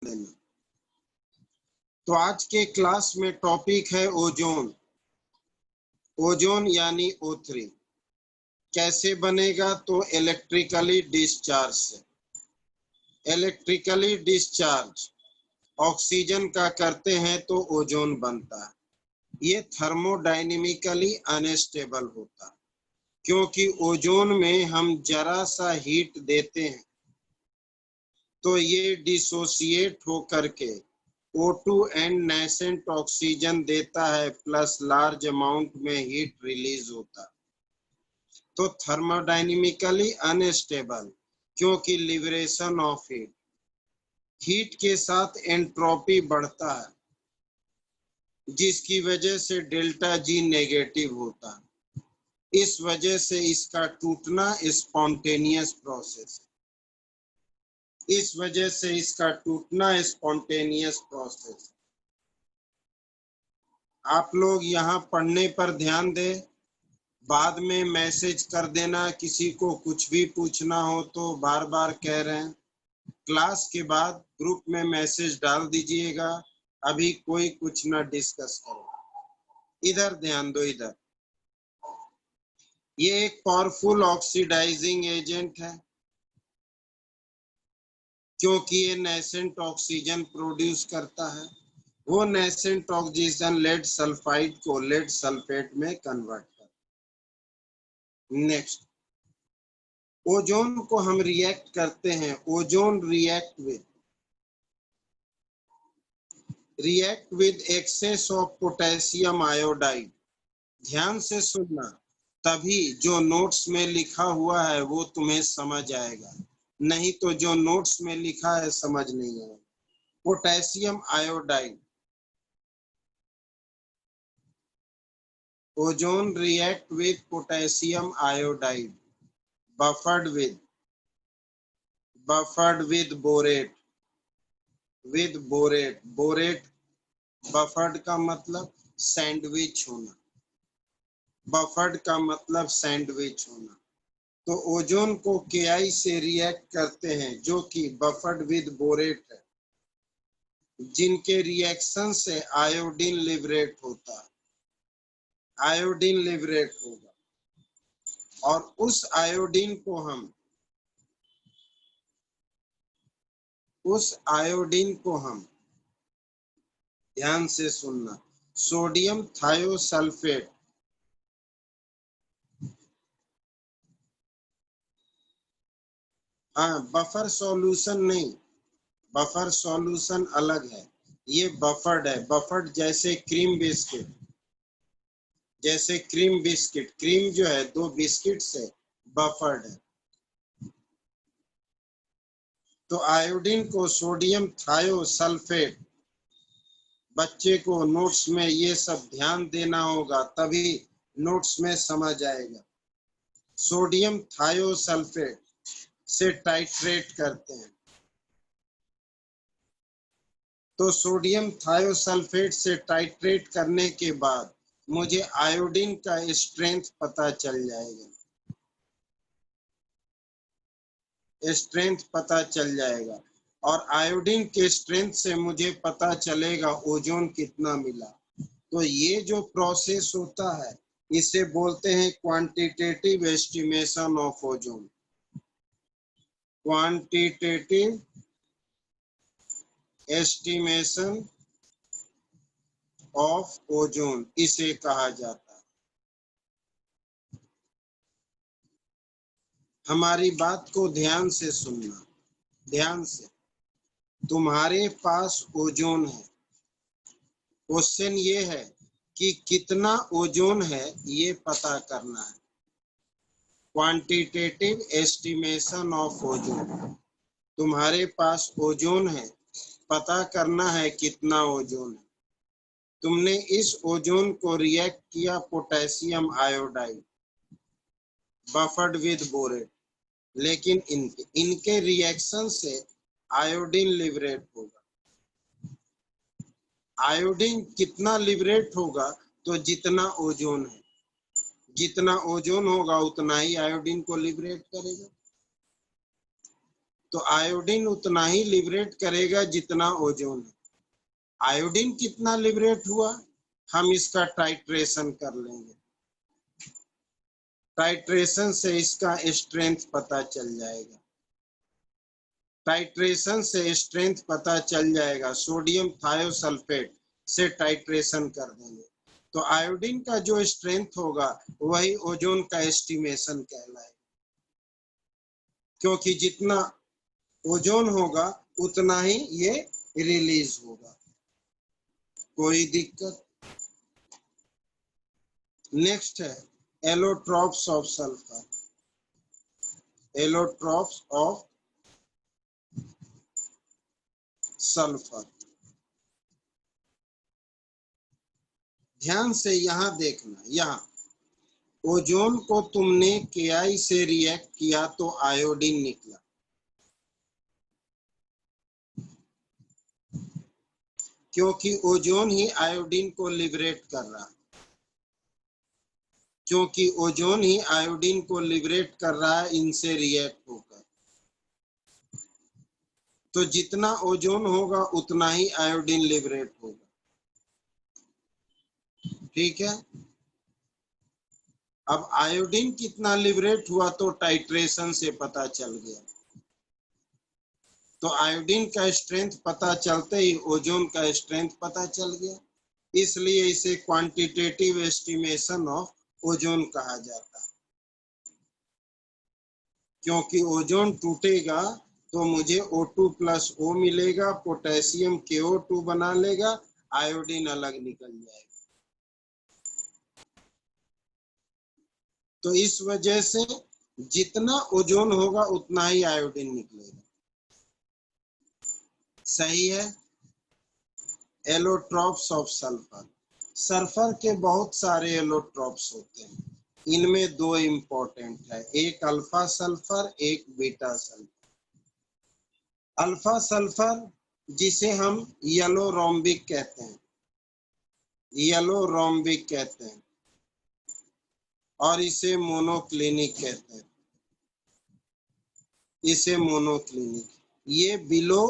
देना। तो आज के क्लास में टॉपिक है ओजोन। ओजोन यानी O3 कैसे बनेगा? तो इलेक्ट्रिकली डिस्चार्ज से। इलेक्ट्रिकली डिस्चार्ज ऑक्सीजन का करते हैं तो ओजोन बनता है। ये थर्मोडायनेमिकली अनस्टेबल होता है क्योंकि ओजोन में हम जरा सा हीट देते हैं तो ये डिसोसिएट होकर के O2 एंड नेसेंट ऑक्सीजन देता है प्लस लार्ज अमाउंट में हीट रिलीज होता है। तो थर्मोडायनेमिकली अनस्टेबल क्योंकि लिबरेशन ऑफ हीट के साथ एंट्रोपी बढ़ता है जिसकी वजह से डेल्टा जी नेगेटिव होता है। इस वजह से इसका टूटना स्पॉन्टेनियस प्रोसेस है। इस वजह से इसका टूटना स्पॉन्टेनियस प्रोसेस। आप लोग यहाँ पढ़ने पर ध्यान दें, बाद में मैसेज कर देना। किसी को कुछ भी पूछना हो तो बार बार कह रहे हैं, क्लास के बाद ग्रुप में मैसेज डाल दीजिएगा। अभी कोई कुछ ना डिस्कस करो। इधर ध्यान दो, इधर। ये एक पावरफुल ऑक्सीडाइजिंग एजेंट है क्योंकि ये नेसेंट ऑक्सीजन प्रोड्यूस करता है। वो नेसेंट ऑक्सीजन लेड सल्फाइड को लेड सल्फेट में कन्वर्ट करता है। नेक्स्ट, ओजोन को हम रिएक्ट करते हैं। Ozone react with excess of potassium iodide. ध्यान से सुनना, तभी जो नोट्स में लिखा हुआ है वो तुम्हें समझ आएगा, नहीं तो जो नोट्स में लिखा है समझ नहीं आएगा। Potassium iodide. Ozone react with potassium iodide buffered with borate. Borate buffered का मतलब सैंडविच होना। बफर्ड का मतलब सैंडविच होना। तो ओजोन को Ki से रिएक्ट करते हैं जो कि बफर्ड विद बोरेट है, जिनके रिएक्शन से आयोडीन लिबरेट होता है। आयोडीन लिबरेट होगा और उस आयोडीन को हम ध्यान से सुनना, सोडियम थायोसल्फेट बफर सॉल्यूशन नहीं, बफर सॉल्यूशन अलग है। ये बफर्ड है। बफर्ड जैसे क्रीम बिस्किट, क्रीम जो है 2 बिस्किट से बफर्ड है। तो आयोडीन को सोडियम थायोसल्फेट, बच्चे को नोट्स में ये सब ध्यान देना होगा तभी नोट्स में समझ आएगा। सोडियम थायोसल्फेट से टाइट्रेट करते हैं। तो सोडियम थायोसल्फेट से टाइट्रेट करने के बाद मुझे आयोडीन का स्ट्रेंथ पता चल जाएगा। और आयोडीन के स्ट्रेंथ से मुझे पता चलेगा ओजोन कितना मिला। तो ये जो प्रोसेस होता है इसे बोलते हैं quantitative estimation of ozone. Quantitative estimation of ozone इसे कहा जाता है। हमारी बात को ध्यान से सुनना, ध्यान से। तुम्हारे पास ओजोन है। क्वेश्चन ये है कि कितना ओजोन है ये पता करना है। Quantitative estimation of ozone. तुम्हारे पास ओजोन है, पता करना है कितना ओजोन है। तुमने इस ओजोन को रिएक्ट किया potassium iodide buffered with borate, लेकिन इनके रिएक्शन से आयोडीन लिबरेट होगा। आयोडीन कितना लिबरेट होगा? तो जितना ओजोन है, जितना ओजोन होगा उतना ही आयोडीन को लिबरेट करेगा। तो आयोडीन उतना ही लिबरेट करेगा जितना ओजोन है। आयोडीन कितना लिबरेट हुआ, हम इसका टाइट्रेशन कर लेंगे। टाइट्रेशन से इसका स्ट्रेंथ पता चल जाएगा। टाइट्रेशन से स्ट्रेंथ पता चल जाएगा। सोडियम थायोसल्फेट से टाइट्रेशन कर देंगे तो आयोडीन का जो स्ट्रेंथ होगा वही ओजोन का एस्टिमेशन कहलाएगा, क्योंकि जितना ओजोन होगा उतना ही ये रिलीज होगा। कोई दिक्कत? नेक्स्ट है allotropes of sulphur. Allotropes of sulphur, ध्यान से यहां देखना। यहां ओजोन को तुमने Ki से रिएक्ट किया तो आयोडीन निकला, क्योंकि ओजोन ही आयोडीन को लिबरेट कर रहा है। क्योंकि ओजोन ही आयोडीन को लिबरेट कर रहा है इनसे रिएक्ट होकर। तो जितना ओजोन होगा उतना ही आयोडीन लिबरेट होगा। ठीक है। अब आयोडीन कितना लिबरेट हुआ तो टाइट्रेशन से पता चल गया। तो आयोडीन का स्ट्रेंथ पता चलते ही ओजोन का स्ट्रेंथ पता चल गया, इसलिए इसे क्वांटिटेटिव एस्टिमेशन ऑफ ओजोन कहा जाता है। क्योंकि ओजोन टूटेगा तो मुझे O2 प्लस O मिलेगा, पोटेशियम KO2 बना लेगा, आयोडीन अलग निकल जाएगा। तो इस वजह से जितना ओजोन होगा उतना ही आयोडीन निकलेगा। सही है। Allotropes of sulphur. सल्फर के बहुत सारे एलोट्रॉप्स होते हैं, इनमें दो इंपॉर्टेंट है, एक अल्फा सल्फर, एक बीटा सल्फर। अल्फा सल्फर जिसे हम येलो रोम्बिक कहते हैं, येलो रोम्बिक कहते हैं, और इसे मोनोक्लिनिक कहते हैं, इसे मोनोक्लिनिक। ये बिलो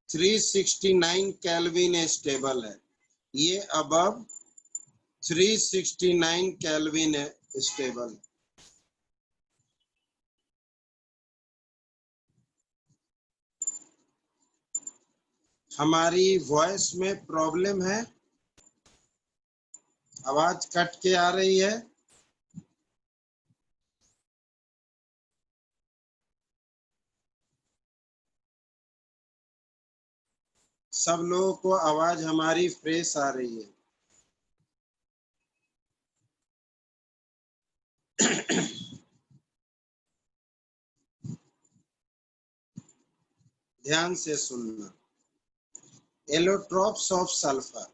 369 केल्विन स्टेबल है, ये अबव 369 केल्विन स्टेबल है। हमारी वॉइस में प्रॉब्लम है, आवाज कट के आ रही है। सब लोगों को आवाज हमारी फ्रेश आ रही है। ध्यान से सुनना। Allotropes of sulphur.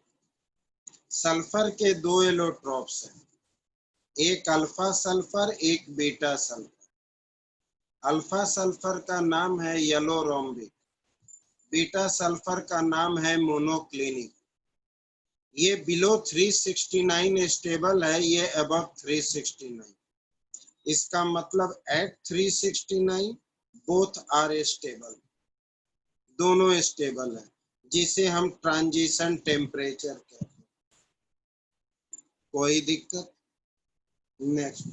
सल्फर के दो एलोट्रॉप्स हैं, एक अल्फा सल्फर, एक बीटा सल्फर। अल्फा सल्फर का नाम है येलो रोम्बिक, बीटा सल्फर का नाम है मोनोक्लिनिक। ये बिलो 369 स्टेबल है, ये अबव 369। इसका मतलब एट 369 बोथ आर स्टेबल, दोनों स्टेबल है, जिसे हम ट्रांजिशन टेम्परेचर कहते हैं। कोई दिक्कत? नेक्स्ट,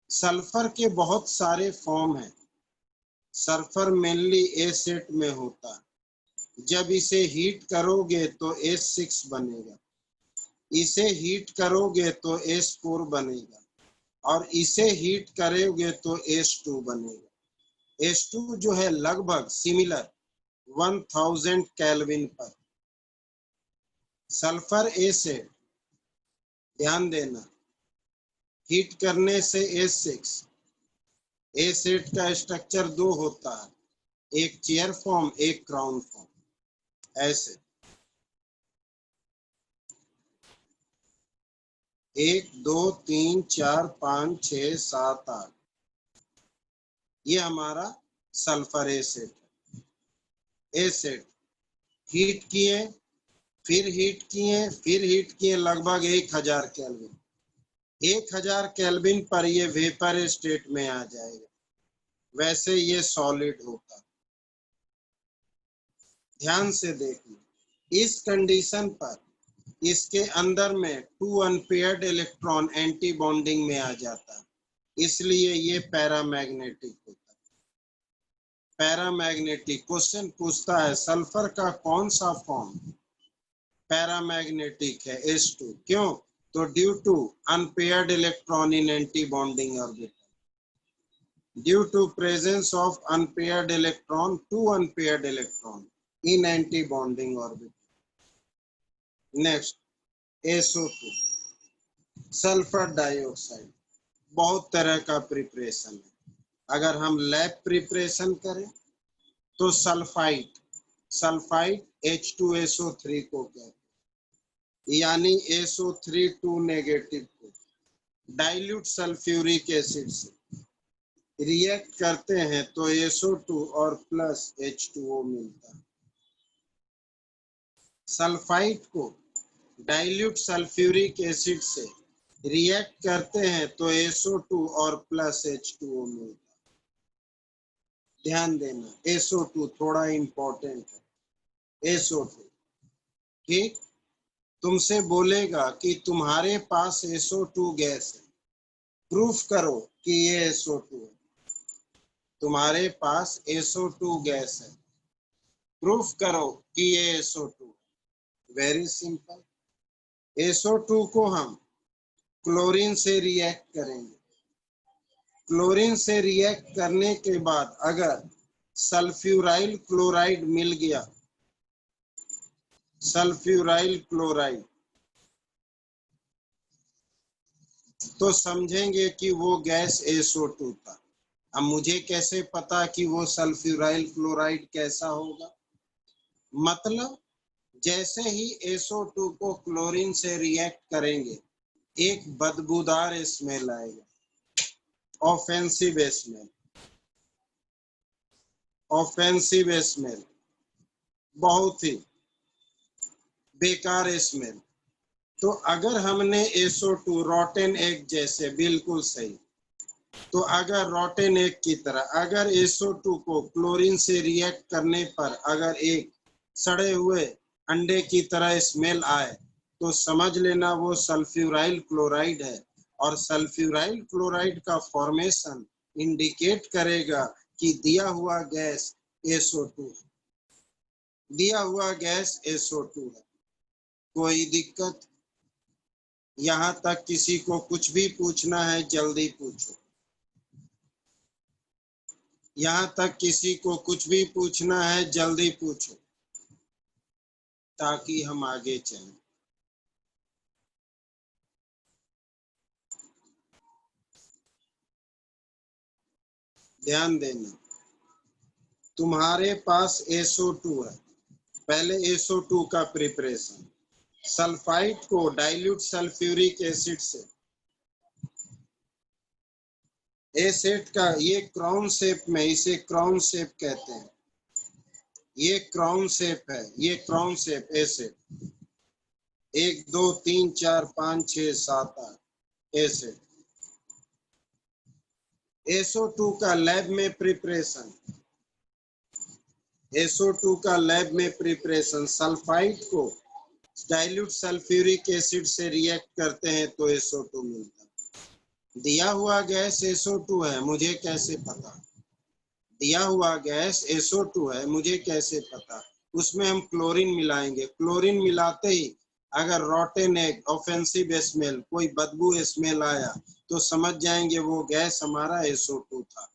सल्फर के बहुत सारे फॉर्म हैं। सल्फर मेनली ए सेट में होता है। जब इसे हीट करोगे तो S6 बनेगा, इसे हीट करोगे तो S4 बनेगा, और इसे हीट करोगे तो S2 बनेगा। S2 जो है लगभग सिमिलर 1000 केल्विन पर। सल्फर एसिड, ध्यान देना, हीट करने से S6। एसिड का स्ट्रक्चर दो होता है, एक चेयर फॉर्म, एक क्राउन फॉर्म। ऐसे 1 2 3 4 5 6 7 8, ये हमारा सल्फर एसिड है। एसिड हीट किए, फिर हीट किए, फिर हीट किए, लगभग 1000 केल्विन। 1000 केल्विन पर ये वेपर स्टेट में आ जाएगा। वैसे ये सॉलिड होता। ध्यान से देखना, इस कंडीशन पर इसके अंदर में 2 अनपेयर्ड इलेक्ट्रॉन एंटी बॉन्डिंग में आ जाता, इसलिए ये पैरामैग्नेटिक होता। पैरामैग्नेटिक क्वेश्चन पूछता है सल्फर का कौन सा फॉर्म पैरामैग्नेटिक है? H2। क्यों? तो due to unpaired electron in anti bonding orbital, due to presence of unpaired electron, 2 unpaired electron in anti bonding orbital. Next SO2 sulphur dioxide, बहुत तरह का प्रिपरेशन है। अगर हम लैब प्रिपरेशन करें तो सल्फाइड H2SO3 को कहते हैं, यानी SO3 2 नेगेटिव को डाइल्यूट सल्फ्यूरिक एसिड से रिएक्ट करते हैं तो SO2 और प्लस H2O मिलता है। सल्फाइड को डाइल्यूट सल्फ्यूरिक एसिड से रिएक्ट करते हैं तो SO2 और प्लस H2O मिलता है। ध्यान देना, SO2 थोड़ा इंपॉर्टेंट है। SO2 ठीक, तुमसे बोलेगा कि तुम्हारे पास SO2 गैस है, प्रूफ करो कि ये SO2 है। तुम्हारे पास SO2 गैस है, प्रूफ करो कि ये SO2 है। Very simple. SO2 को हम क्लोरीन से रिएक्ट करेंगे। क्लोरीन से रिएक्ट करने के बाद अगर सल्फ्यूराइल क्लोराइड मिल गया, सल्फ्यूराइल क्लोराइड, तो समझेंगे कि वो गैस SO2 था। अब मुझे कैसे पता कि वो सल्फ्यूराइल क्लोराइड कैसा होगा? मतलब जैसे ही SO2 को क्लोरीन से रिएक्ट करेंगे एक बदबूदार स्मेल आएगा, ऑफेंसिव स्मेल, ऑफेंसिव स्मेल, बहुत ही बेकार स्मेल। तो अगर हमने SO2 रॉटेन एग जैसे, बिल्कुल सही, तो अगर रॉटेन एग की तरह अगर SO2 को क्लोरीन से रिएक्ट करने पर अगर एक सड़े हुए अंडे की तरह स्मेल आए तो समझ लेना वो सल्फ्यूराइल क्लोराइड है। और सल्फ्यूराइल क्लोराइड का फॉर्मेशन इंडिकेट करेगा कि दिया हुआ गैस SO2 है, दिया हुआ गैस SO2 है। कोई दिक्कत? यहाँ तक किसी को कुछ भी पूछना है जल्दी पूछो। यहाँ तक किसी को कुछ भी पूछना है जल्दी पूछो ताकि हम आगे चलें। ध्यान देना, तुम्हारे पास SO2 है, पहले SO2 का प्रिपरेशन, सल्फाइड को डाइल्यूट सल्फ्यूरिक एसिड से, एसिड का ये क्राउन शेप में, इसे क्राउन शेप कहते हैं, ये क्राउन शेप है, ये crown shape acid 1 2 3 4 5 6 7 8 acid. SO2 का लैब में प्रिपरेशन, SO2 का लैब में प्रिपरेशन, सल्फाइड को डाइल्यूट सल्फ्यूरिक एसिड से रिएक्ट करते हैं तो SO2 मिलता है। दिया हुआ गैस SO2 है, मुझे कैसे पता? दिया हुआ गैस SO2 है, मुझे कैसे पता? उसमें हम क्लोरीन मिलाएंगे, क्लोरीन मिलाते ही अगर रॉटेन एग, ऑफेंसिव स्मेल, कोई बदबू स्मेल आया तो समझ जाएंगे वो गैस हमारा SO2 था।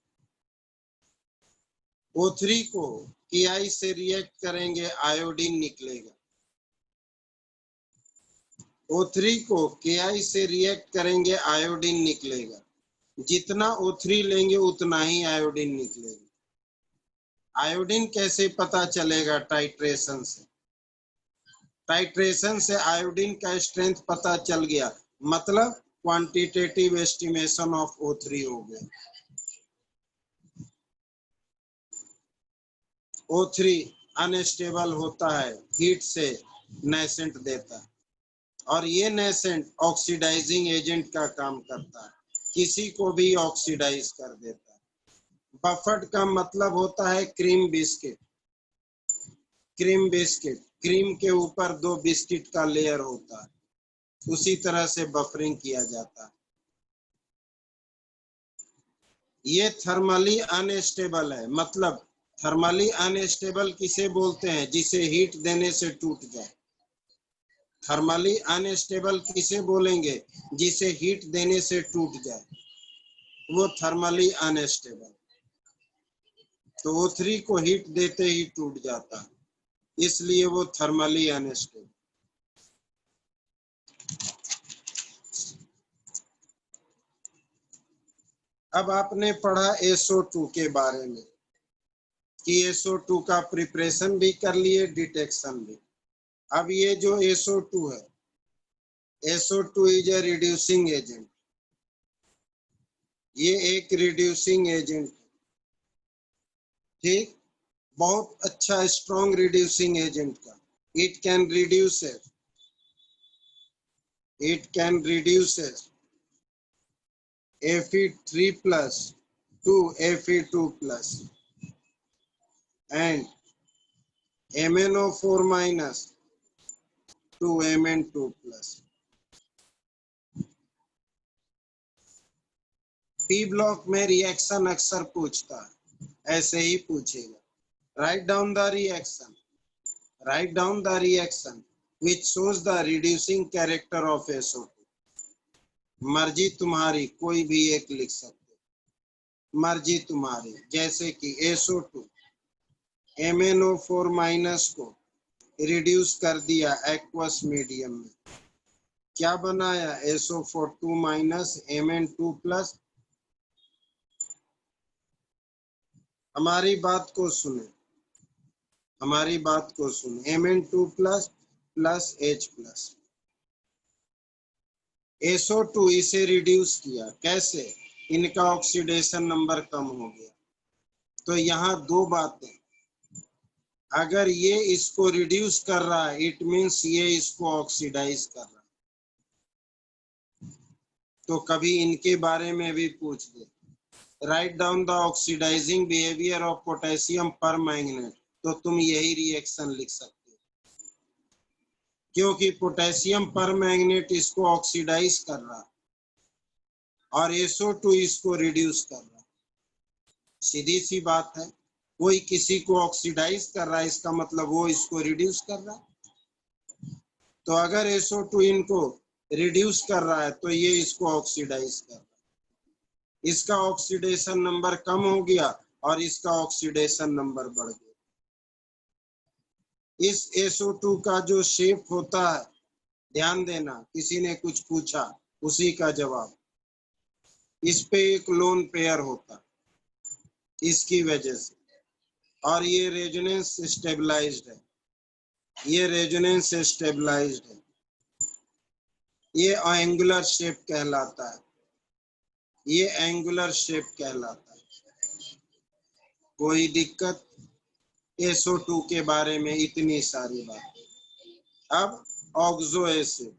O3 को Ki से रिएक्ट करेंगे, आयोडीन निकलेगा। O3 को Ki से रिएक्ट करेंगे, आयोडीन निकलेगा। जितना O3 लेंगे उतना ही आयोडीन निकलेगा। आयोडीन कैसे पता चलेगा? टाइट्रेशन से। टाइट्रेशन से आयोडीन का स्ट्रेंथ पता चल गया, मतलब क्वांटिटेटिव एस्टिमेशन ऑफ O3 हो गया। O3 अनस्टेबल होता है, हीट से नेसेंट देता है और ये नेसेंट ऑक्सीडाइजिंग एजेंट का काम करता है, किसी को भी ऑक्सीडाइज कर देता है। बफर्ड का मतलब होता है cream biscuit. Cream biscuit, cream के ऊपर 2 बिस्किट का लेयर होता है, उसी तरह से बफरिंग किया जाता है। ये थर्मली अनस्टेबल है, मतलब थर्मली अनस्टेबल किसे बोलते हैं? जिसे हीट देने से टूट जाए। थर्मली अनस्टेबल किसे बोलेंगे? जिसे हीट देने से टूट जाए, वो थर्मली अनस्टेबल। तो O3 को हीट देते ही टूट जाता है, इसलिए वो थर्मली अनस्टेबल। अब आपने पढ़ा SO2 के बारे में कि SO2 का प्रिपरेशन भी कर लिए, डिटेक्शन भी। अब ये जो SO2 है, SO2 is a reducing agent. ये एक रिड्यूसिंग एजेंट, ठीक, बहुत अच्छा स्ट्रॉन्ग रिड्यूसिंग एजेंट का। It can reduce Fe3+ to Fe2+ and MnO4- to Mn2+। P block में रिएक्शन अक्सर पूछता है, ऐसे ही पूछेगा। Right down the reaction, right down the reaction which shows the reducing character of SO2। मर्जी तुम्हारी, कोई भी एक लिख सकते, मर्जी तुम्हारी। जैसे कि SO2 MnO4- को रिड्यूस कर दिया एक्वस मीडियम में, क्या बनाया? SO4 Mn2+। हमारी बात को सुने, हमारी बात को सुने। Mn2+ H+। SO2 इसे रिड्यूस किया, कैसे? इनका ऑक्सीडेशन नंबर कम हो गया। तो यहाँ 2 बातें, अगर ये इसको रिड्यूस कर रहा है, इट मीन्स ये इसको ऑक्सीडाइज कर रहा है। तो कभी इनके बारे में भी पूछ दे। Write down the oxidising behaviour of potassium permanganate, तो तुम यही रिएक्शन लिख सकते हो, क्योंकि पोटेशियम परमैंगनेट इसको ऑक्सीडाइज कर रहा है और SO2 इसको रिड्यूस कर रहा है। सीधी सी बात है, कोई किसी को ऑक्सीडाइज कर रहा है, इसका मतलब वो इसको रिड्यूस कर रहा है। तो अगर SO2 इनको रिड्यूस कर रहा है, तो ये इसको ऑक्सीडाइज कर रहा है। इसका ऑक्सीडेशन नंबर कम हो गया और इसका ऑक्सीडेशन नंबर बढ़ गया। इस SO2 का जो शेप होता है, ध्यान देना, किसी ने कुछ पूछा उसी का जवाब। इस पे एक लोन पेयर होता, इसकी वजह से, और ये रेजोनेंस स्टेबलाइज्ड है, ये रेजोनेंस स्टेबलाइज्ड है, ये एंगुलर शेप कहलाता है, ये एंगुलर शेप कहलाता है। कोई दिक्कत? SO2 के बारे में इतनी सारी बातें। अब ऑक्सो एसिड,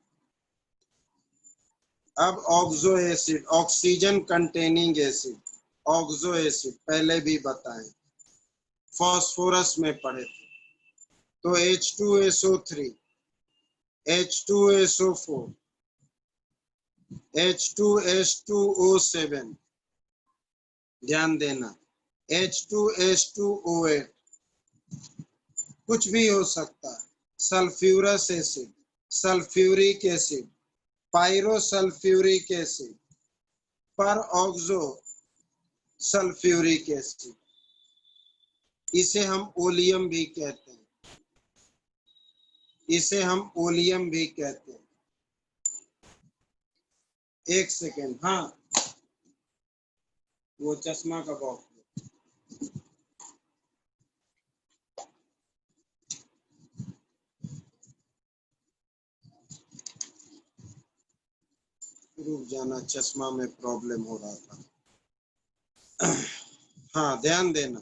अब oxo acid oxygen containing acid, oxo acid पहले भी बताएं, फास्फोरस में पढ़े थे। तो H2SO3, H2SO4, H2H2O7, ध्यान देना, H2H2O8, कुछ भी हो सकता है। Sulphurous acid, sulphuric acid, pyrosulphuric acid, पर ऑक्सो सल्फ्यूरिक एसिड, इसे हम ओलियम भी कहते हैं, इसे हम ओलियम भी कहते हैं। एक सेकेंड, हाँ, वो चश्मा का बॉक्स रुक जाना, चश्मा में प्रॉब्लम हो रहा था। हाँ, ध्यान देना।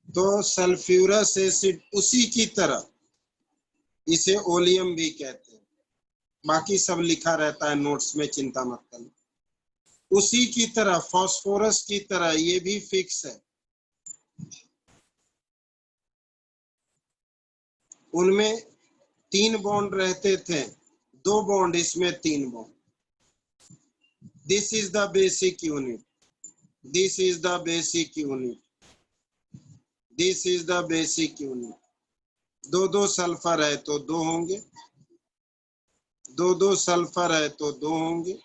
तो सल्फ्यूरस एसिड उसी की तरह, इसे ओलियम भी कहते हैं, बाकी सब लिखा रहता है नोट्स में, चिंता मत करना। उसी की तरह, फास्फोरस की तरह ये भी फिक्स है, उनमें 3 बॉन्ड रहते थे, 2 बॉन्ड, इसमें 3 bond. This is the basic unit, this is the basic unit, this is the basic unit. 2 sulphur है तो 2 होंगे, 2 सल्फर है तो 2 होंगे।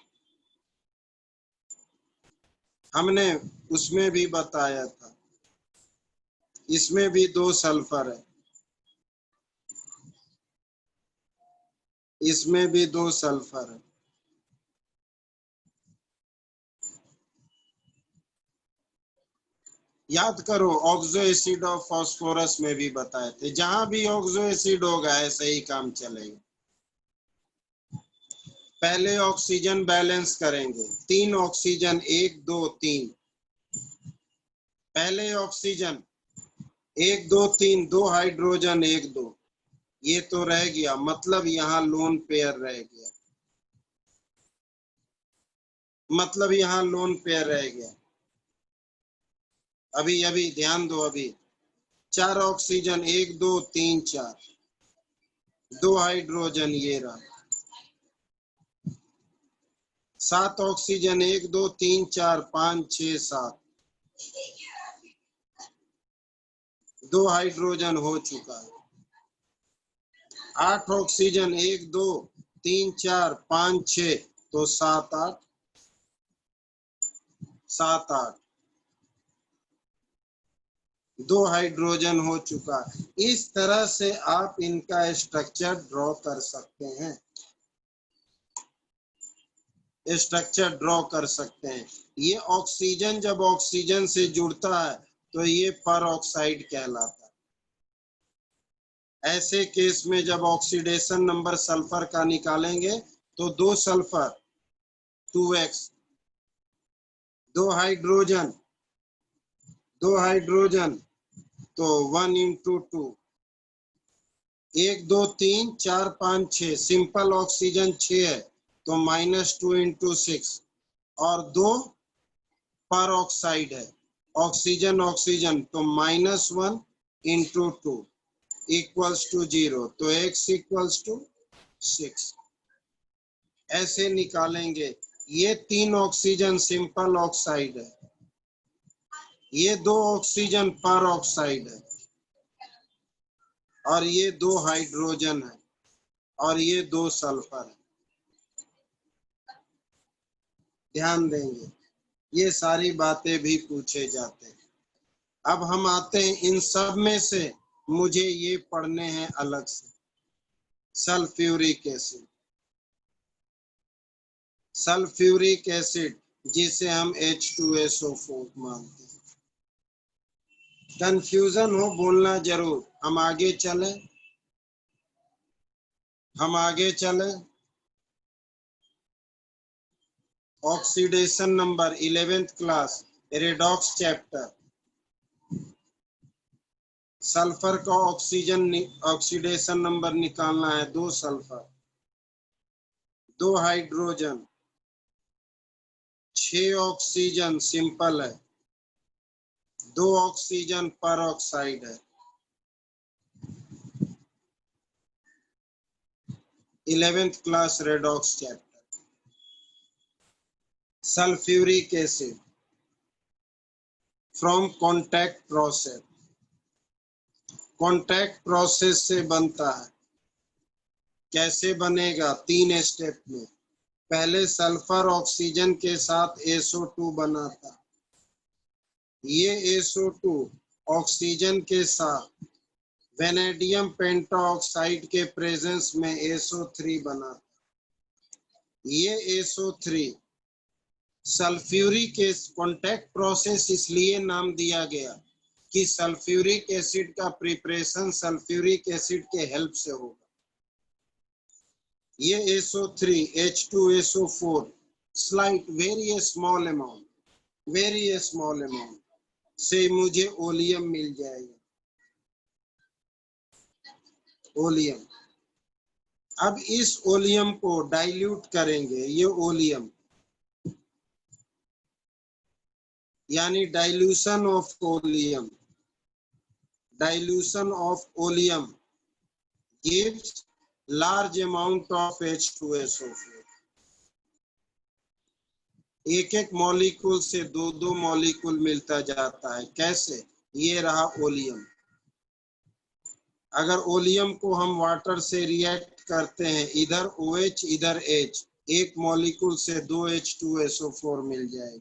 हमने उसमें भी बताया था, इसमें भी 2 सल्फर है, इसमें भी 2 सल्फर है। याद करो, ऑक्सो एसिड और फास्फोरस में भी बताए थे, जहां भी ऑक्सो एसिड होगा ऐसे ही काम चलेगा। पहले ऑक्सीजन बैलेंस करेंगे, 3 ऑक्सीजन, 1 2 3। पहले ऑक्सीजन 1 2 3, 2 हाइड्रोजन 1 2, ये तो रह गया, मतलब यहाँ लोन पेयर रह गया, मतलब यहाँ लोन पेयर रह गया। अभी अभी ध्यान दो, अभी 4 ऑक्सीजन 1 2 3 4, 2 हाइड्रोजन ये रहा, 7 ऑक्सीजन 1 2 3 4 5 6 7, 2 हाइड्रोजन हो चुका है। 8 ऑक्सीजन 1 2 3 4 5 6, तो 7 8, 7 8, 2 हाइड्रोजन हो चुका। इस तरह से आप इनका स्ट्रक्चर ड्रॉ कर सकते हैं, स्ट्रक्चर ड्रॉ कर सकते हैं। ये ऑक्सीजन जब ऑक्सीजन से जुड़ता है तो ये पर ऑक्साइड कहलाता है। ऐसे केस में जब ऑक्सीडेशन नंबर सल्फर का निकालेंगे तो 2 सल्फर 2x, 2 हाइड्रोजन, 2 हाइड्रोजन, तो 1 into 2, 1 2 3 4 5 6, सिंपल ऑक्सीजन 6 है तो -2 into 6, और 2 पर ऑक्साइड है, ऑक्सीजन ऑक्सीजन, तो -1 into 2 इक्वल्स टू 0, तो x इक्वल्स टू 6। ऐसे निकालेंगे। ये 3 ऑक्सीजन सिंपल ऑक्साइड है, ये 2 ऑक्सीजन पर ऑक्साइड है, और ये 2 हाइड्रोजन है, और ये 2 सल्फर है। ध्यान देंगे, ये सारी बातें भी पूछे जाते हैं। अब हम आते हैं, इन सब में से मुझे ये पढ़ने हैं अलग से, सल्फ्यूरिक एसिड, सल्फ्यूरिक एसिड जिसे हम H2SO4 मानते हैं। कंफ्यूजन हो बोलना जरूर। हम आगे चले, हम आगे चले। Oxidation number 11th class, redox chapter. Sulphur का ऑक्सीडेशन नंबर निकालना है, 2 सल्फर, 2 हाइड्रोजन, 6 ऑक्सीजन सिंपल है, 2 ऑक्सीजन पर ऑक्साइड है। 11th class redox chapter. Sulphuric acid from contact process, contact process से बनता है। कैसे बनेगा? 3 स्टेप में। पहले सल्फर ऑक्सीजन के साथ SO2 बना था, ये SO2 ऑक्सीजन के साथ वेनेडियम पेंटाऑक्साइड के प्रेजेंस में SO3 बना था। ये SO3 सल्फ्यूरिक कॉन्टैक्ट प्रोसेस इसलिए नाम दिया गया कि सल्फ्यूरिक एसिड का प्रिपरेशन सल्फ्यूरिक एसिड के हेल्प से होगा। ये SO3 H2SO4 slight very small amount, very small amount से मुझे ओलियम मिल जाएगा, ओलियम। अब इस ओलियम को डाइल्यूट करेंगे, ये ओलियम यानी dilution of oleum, dilution of oleum gives large amount of H2SO4. एक एक मॉलिक्यूल से दो दो मॉलिक्यूल मिलता जाता है। कैसे? ये रहा ओलियम। अगर ओलियम को हम वाटर से रिएक्ट करते हैं, इधर OH इधर H, एक मॉलिक्यूल से दो H2SO4 मिल जाएगा।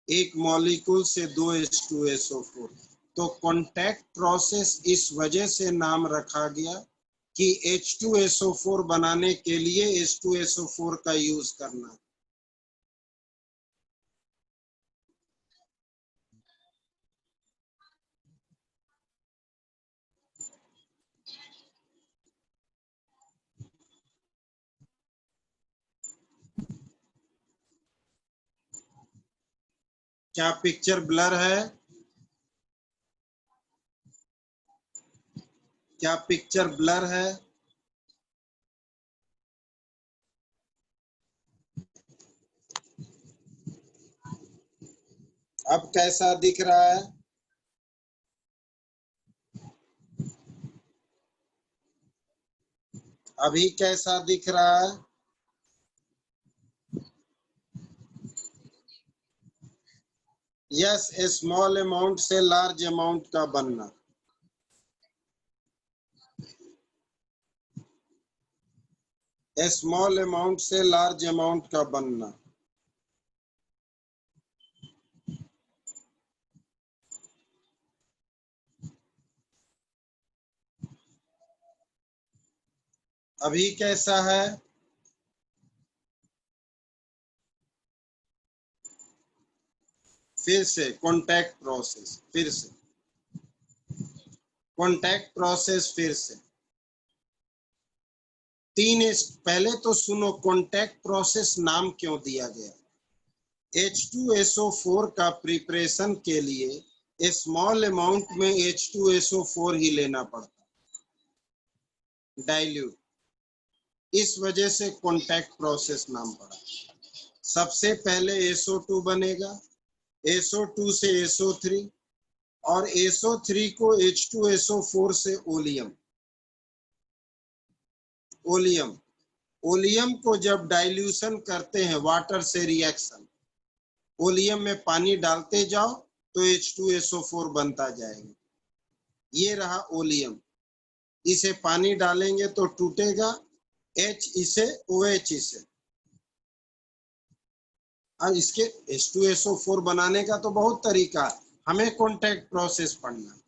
एक मॉलिक्यूल से दो H2SO4। तो कॉन्टैक्ट प्रोसेस इस वजह से नाम रखा गया कि H2SO4 बनाने के लिए H2SO4 का यूज करना। क्या पिक्चर ब्लर है? क्या पिक्चर ब्लर है? अब कैसा दिख रहा है? अभी कैसा दिख रहा है? यस, स्मॉल अमाउंट से लार्ज अमाउंट का बनना। स्मॉल अमाउंट से लार्ज अमाउंट का बनना। अभी कैसा है? फिर से कॉन्टैक्ट प्रोसेस, फिर से कॉन्टैक्ट प्रोसेस, फिर से पहले तो सुनो, कॉन्टैक्ट प्रोसेस नाम क्यों दिया गया? H2SO4 का प्रिपरेशन के लिए स्मॉल अमाउंट में H2SO4 ही लेना पड़ता, डाइल्यूट। इस वजह से कॉन्टैक्ट प्रोसेस नाम पड़ा। सबसे पहले SO2 बनेगा, SO2 से SO3, और SO3 को H2SO4 से ओलियम। ओलियम को जब डाइल्यूशन करते हैं वाटर से रिएक्शन, ओलियम में पानी डालते जाओ तो H2SO4 बनता जाएगा। ये रहा ओलियम। इसे पानी डालेंगे तो टूटेगा, H इसे OH इसे। अब इसके H2SO4 बनाने का तो बहुत तरीका है, हमें कॉन्टैक्ट प्रोसेस पढ़ना,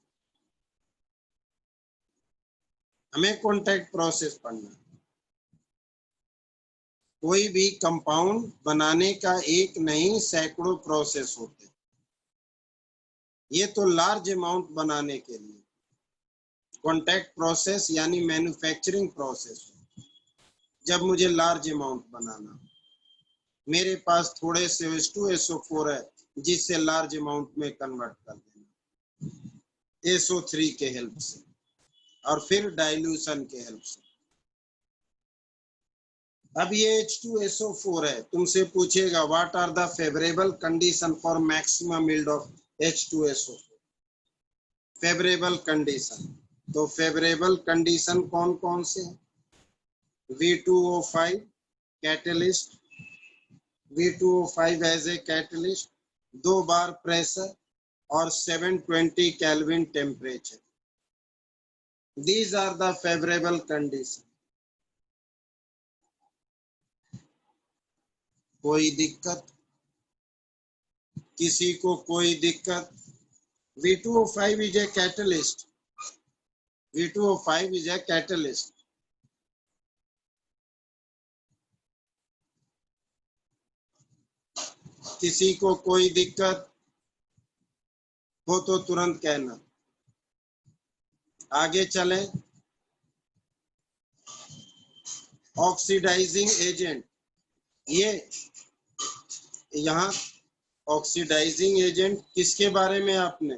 हमें कॉन्टैक्ट प्रोसेस पढ़ना। कोई भी कंपाउंड बनाने का एक नहीं सैकड़ों प्रोसेस होते हैं। ये तो लार्ज अमाउंट बनाने के लिए कॉन्टैक्ट प्रोसेस यानी मैन्युफैक्चरिंग प्रोसेस। जब मुझे लार्ज अमाउंट बनाना, मेरे पास थोड़े से H2SO4 है जिससे लार्ज अमाउंट में कन्वर्ट कर देना SO3 के हेल्प से, और फिर डाइल्यूशन के हेल्प से। अब ये H2SO4 है, तुमसे पूछेगा what are the favourable condition for maximum yield of H2SO4। Favourable condition, तो फेवरेबल कंडीशन कौन कौन से? V2O5 catalyst, V2O5 as a catalyst, 2 bar pressure और 720 kelvin temperature. These are the favorable condition। कोई दिक्कत? किसी को कोई दिक्कत? V2O5 is a catalyst। V2O5 is a catalyst। किसी को कोई दिक्कत हो तो तुरंत कहना। आगे चलें। ऑक्सीडाइजिंग एजेंट, ये यहाँ ऑक्सीडाइजिंग एजेंट किसके बारे में आपने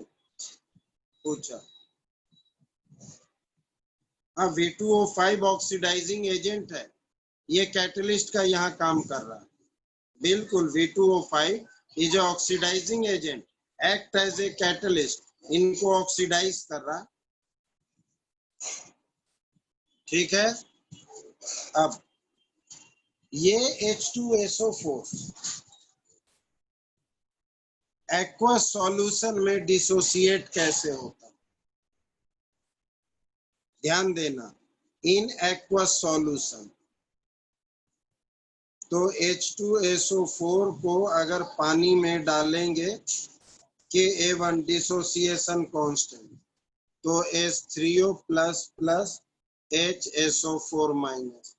पूछा? हाँ, V2O5 ऑक्सीडाइजिंग एजेंट है, ये कैटलिस्ट का यहाँ काम कर रहा है। बिल्कुल, V2O5 is oxidising agent, act as a catalyst, इनको ऑक्सीडाइज कर रहा। ठीक है। अब ये H2SO4 एक्वस सॉल्यूशन में डिसोसिएट कैसे होता है, ध्यान देना। इन एक्वस सॉल्यूशन तो H2SO4 को अगर पानी में डालेंगे Ka1 डिसोसिएशन कांस्टेंट तो H3O plus plus HSO4 minus,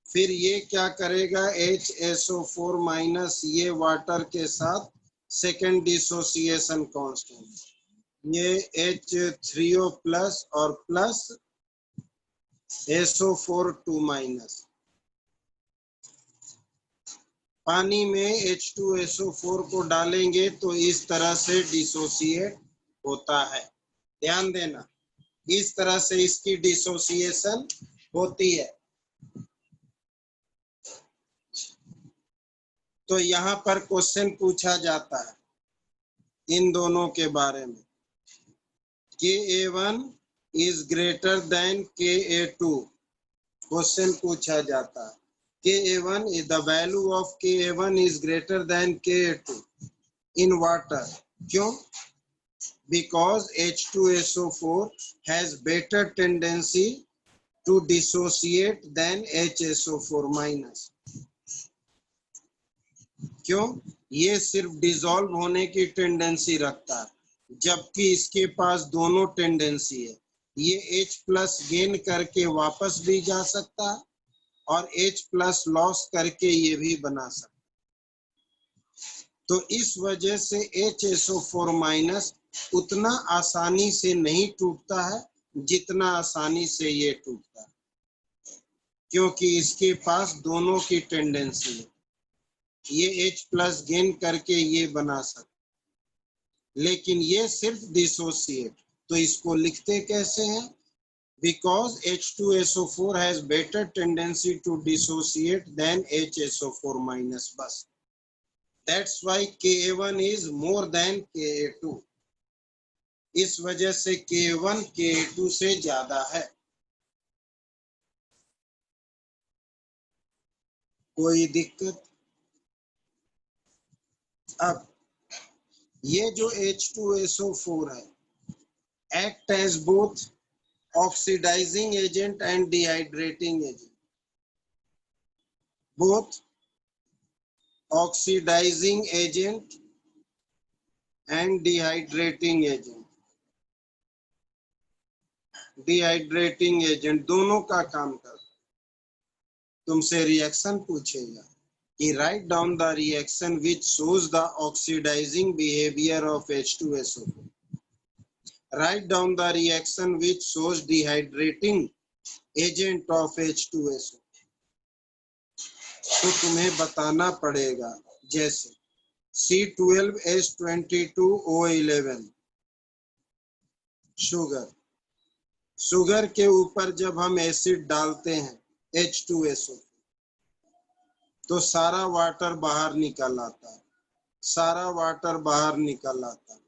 फिर ये क्या करेगा HSO4 माइनस ये वाटर के साथ सेकेंड डिसोसिएशन कांस्टेंट ये H3O प्लस और प्लस SO4 2 माइनस, पानी में H2SO4 को डालेंगे तो इस तरह से डिसोसिएट होता है, ध्यान देना। इस तरह से इसकी डिसोसिएशन होती है। तो यहाँ पर क्वेश्चन पूछा जाता है इन दोनों के बारे में। Ka1 is greater than Ka2, question पूछा जाता है। Ka1 is the value of Ka1 is greater than Ka2 in water. क्यों? Because H2SO4 has better tendency to dissociate than HSO4 minus. क्यों? ये सिर्फ डिसॉल्व होने की टेंडेंसी रखता है, जबकि इसके पास दोनों टेंडेंसी है। ये H प्लस गेन करके वापस भी जा सकता है और H प्लस लॉस करके ये भी बना सकता है। तो इस वजह से HSO4 माइनस उतना आसानी से नहीं टूटता है जितना आसानी से ये टूटता है, क्योंकि इसके पास दोनों की टेंडेंसी है। ये H प्लस गेन करके ये बना सकता, लेकिन ये सिर्फ डिसोसिएट। तो इसको लिखते कैसे हैं? Because H2SO4 has better tendency to dissociate than HSO4 minus बस। That's why Ka1 is more than Ka2। इस वजह से Ka1 Ka2 से ज्यादा है। कोई दिक्कत? अब ये जो H2SO4 है, act as both oxidizing agent and dehydrating agent, both oxidizing agent and dehydrating agent। Dehydrating agent दोनों का काम करता। तुमसे रिएक्शन पूछेगा कि write down the reaction which shows the oxidising behaviour of H2SO4। Write down the reaction which shows dehydrating agent of H2SO। तो तुम्हें बताना पड़ेगा, जैसे C12H22O11 शुगर, शुगर के ऊपर जब हम एसिड डालते हैं H2SO तो सारा वाटर बाहर निकल आता है, सारा वाटर बाहर निकल आता है।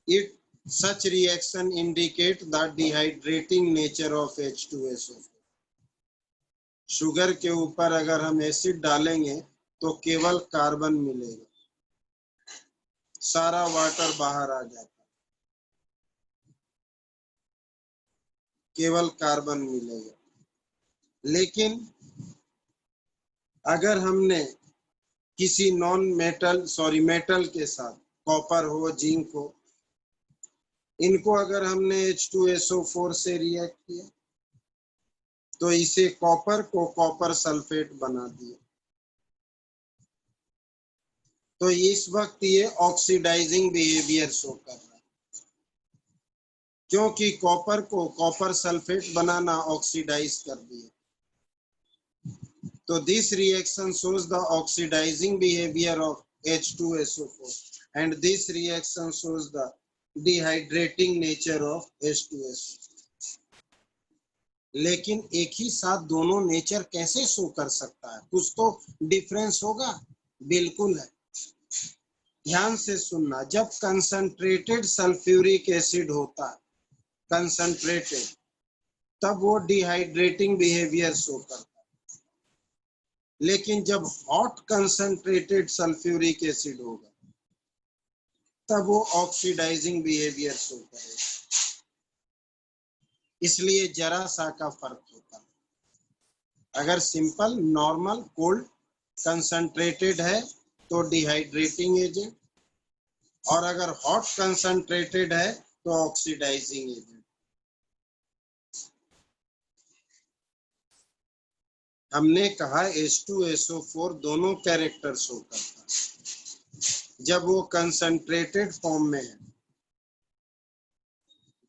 It such reaction indicate the dehydrating nature of H2SO। Sugar के ऊपर अगर हम एसिड डालेंगे तो केवल कार्बन मिलेगा, सारा वाटर बाहर आ जाता है, केवल कार्बन मिलेगा। लेकिन अगर हमने किसी मेटल के साथ, कॉपर हो, जिंक हो, इनको अगर हमने H2SO4 से रिएक्ट किया तो इसे कॉपर को कॉपर सल्फेट बना दिया। तो इस वक्त ये ऑक्सीडाइजिंग बिहेवियर शो कर रहा है, क्योंकि कॉपर को कॉपर सल्फेट बनाना ऑक्सीडाइज कर दिया। तो this reaction shows the oxidizing behavior of H2SO4 and this reaction shows the dehydrating nature of H2SO। लेकिन एक ही साथ दोनों नेचर कैसे शो कर सकता है? कुछ तो डिफरेंस होगा। बिल्कुल है, ध्यान से सुनना। जब कंसंट्रेटेड सल्फ्यूरिक एसिड होता है, कंसंट्रेटेड, तब वो डिहाइड्रेटिंग बिहेवियर शो करता है। लेकिन जब हॉट कंसंट्रेटेड सल्फ्यूरिक एसिड होगा तब वो ऑक्सीडाइजिंग बिहेवियर शो करेगा। इसलिए जरा सा का फर्क होता है। अगर सिंपल नॉर्मल कोल्ड कंसंट्रेटेड है तो डिहाइड्रेटिंग एजेंट, और अगर हॉट कंसंट्रेटेड है तो ऑक्सीडाइजिंग एजेंट। हमने कहा H2SO4 दोनों कैरेक्टर शो करता है। जब वो कंसंट्रेटेड फॉर्म में है,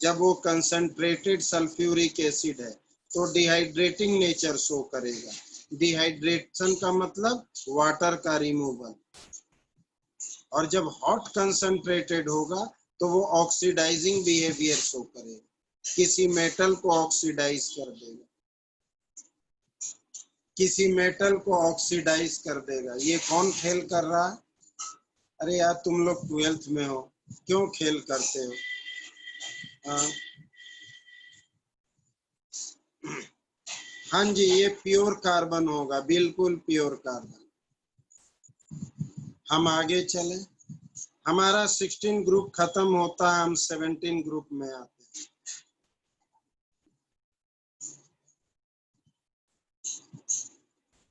जब वो कंसंट्रेटेड सल्फ्यूरिक एसिड है तो डिहाइड्रेटिंग नेचर शो करेगा। डिहाइड्रेशन का मतलब वाटर का रिमूवल। और जब हॉट कंसंट्रेटेड होगा तो वो ऑक्सीडाइजिंग बिहेवियर शो करेगा, किसी मेटल को ऑक्सीडाइज कर देगा, किसी मेटल को ऑक्सीडाइज कर देगा। ये कौन खेल कर रहा है? अरे यार तुम लोग 12th में हो, क्यों खेल करते हो? हाँ हाँ जी, ये प्योर कार्बन होगा, बिल्कुल प्योर कार्बन। हम आगे चले, हमारा 16 ग्रुप खत्म होता है, हम 17 ग्रुप में आते हैं।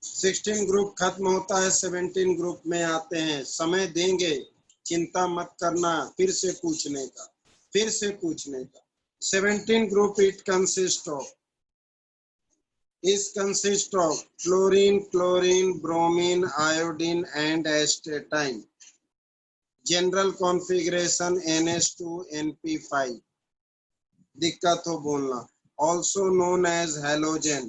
सिक्सटीन ग्रुप खत्म होता है, 17 ग्रुप में आते हैं। समय देंगे, चिंता मत करना, फिर से पूछने का, फिर से पूछने का। 17 group it consist of, is consist of fluorine, chlorine, bromine, iodine and astatine. General configuration NH2NP5. दिक्कत हो बोलना। Also known as halogen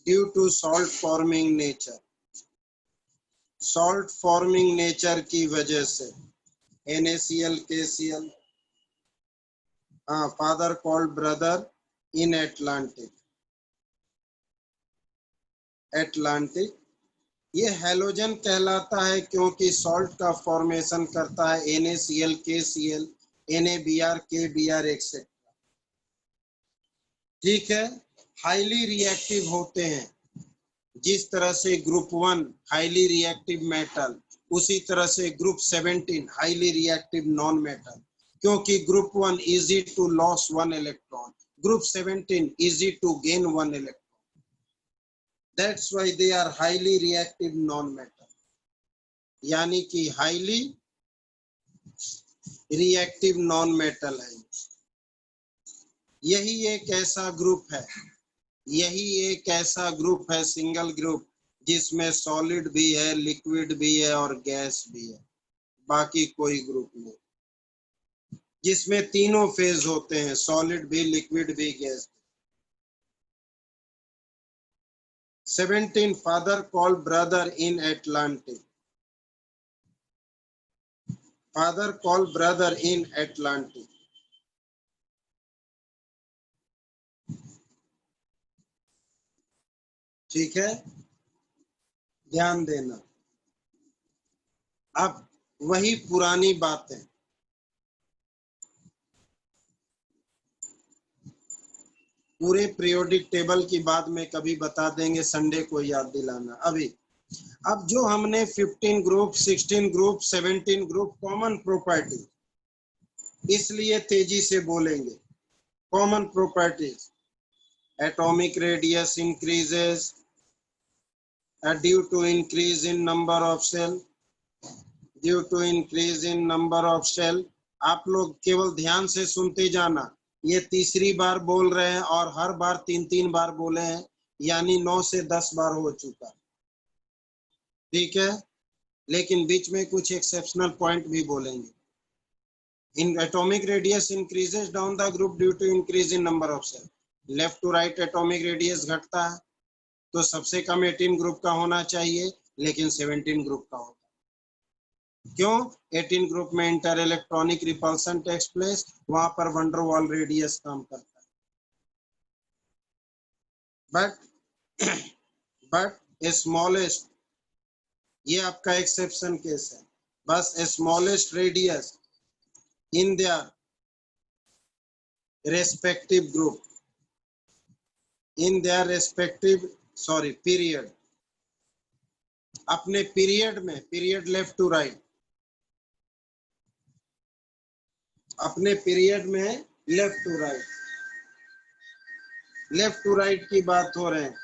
due to salt forming nature. Salt forming nature की वजह से NaCl, KCl, father called brother in Atlantic. Atlantic ये halogen कहलाता है क्योंकि सॉल्ट का फॉर्मेशन करता है NaCl, KCl, NaBr, KBr etcetera. ठीक है, हाईली रिएक्टिव होते हैं। जिस तरह से ग्रुप 1 हाईली रिएक्टिव मेटल, उसी तरह से group 17 highly reactive non metal. क्योंकि group 1 easy to loss 1 electron, group 17 easy to gain 1 electron. That's why they are highly reactive non-metal, यानी कि हाईली रिएक्टिव नॉन मेटल है। यही एक ऐसा ग्रुप है, यही एक ऐसा ग्रुप है, सिंगल ग्रुप, जिसमें सॉलिड भी है, लिक्विड भी है और गैस भी है। बाकी कोई ग्रुप नहीं, जिसमें तीनों फेज होते हैं, सॉलिड भी, लिक्विड भी, गैस भी। 17 father called brother in Atlantic. Father called brother in Atlantic. ठीक है, ध्यान देना। अब वही पुरानी बातें, पूरे पीरियोडिक टेबल की बात में कभी बता देंगे, संडे को याद दिलाना। अभी अब जो हमने 15 group, 16 group, 17 group common property, इसलिए तेजी से बोलेंगे। Common properties, atomic radius increases due to increase in number of shell, due to increase in number of shell. आप लोग केवल ध्यान से सुनते जाना, ये तीसरी बार बोल रहे हैं और हर बार 3-3 बार बोले हैं, यानी 9 से 10 बार हो चुका। ठीक है, लेकिन बीच में कुछ एक्सेप्शनल पॉइंट भी बोलेंगे। In atomic radius increases down the group due to increase in number of shell. Left to right atomic radius घटता है, तो सबसे कम 18 ग्रुप का होना चाहिए, लेकिन 17 ग्रुप का होता है। क्यों? 18 ग्रुप में inter electronic repulsion takes place, वहां पर वंडर वॉल रेडियस काम करता है। बट स्मॉलेस्ट, ये आपका एक्सेप्शन केस है। बस smallest radius in their respective group in their respective period. अपने पीरियड में, पीरियड लेफ्ट टू राइट, अपने पीरियड में left to right, left to right की बात हो रहे हैं।